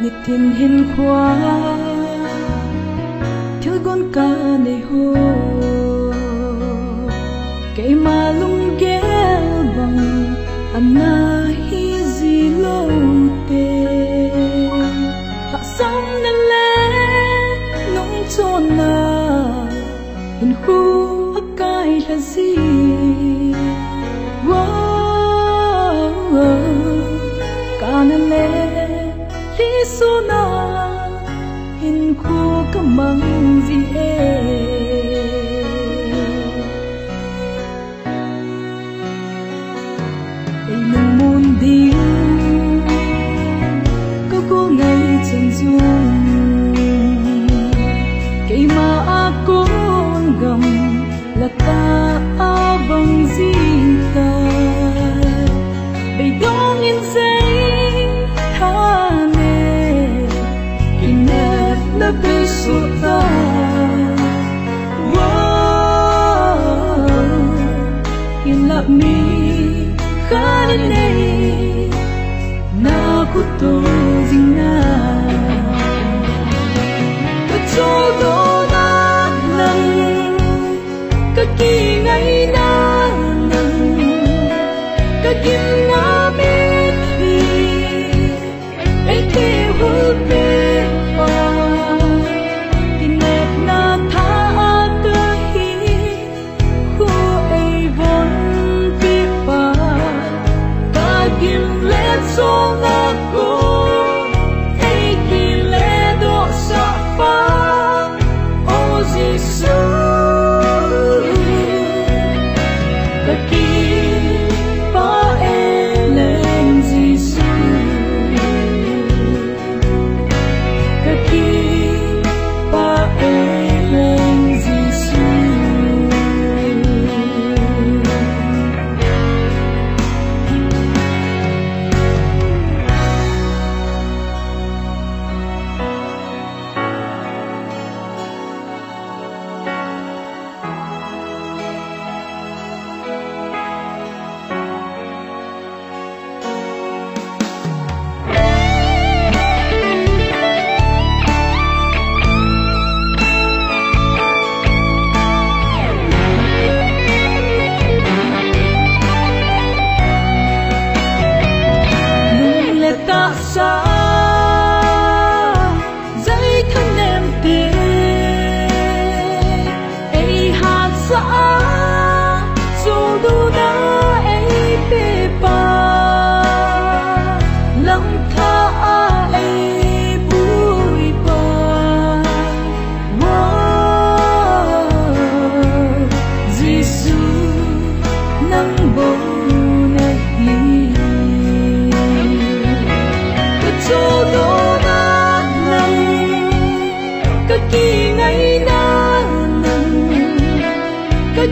nhật thiên hiền khoa thiếu con ca này hồ cây mà lung ghé bằng anh na hi gì lâu tê hạ sống nên lẽ nông chôn na hình khu ác cay là gì cả nên lẽ lý số na hình khu có măng gì mình muốn đi có cô ngày chân dung cây mà con gầm là ta bằng gì ta bầy đông in giấy tha nè in nè là bầy sụt ta in là mi khá đến đây na của tôi dinh na và cho đó na nâng các kỳ ngày na nâng các kim na biết khi ấy kêu hút bê hoa in nét na tha cơ hi khu ấy vốn biết ba cả kim lệ cho na cô ấy kỳ lệ độ sa pha ô Giêsu xa giấy thân em tê ấy hạt xa dù đủ đã ấy bê ba lòng tha ấy bụi ba Giêsu nắng bầu nét đi cho đó na nâng các kỳ ngày na nâng các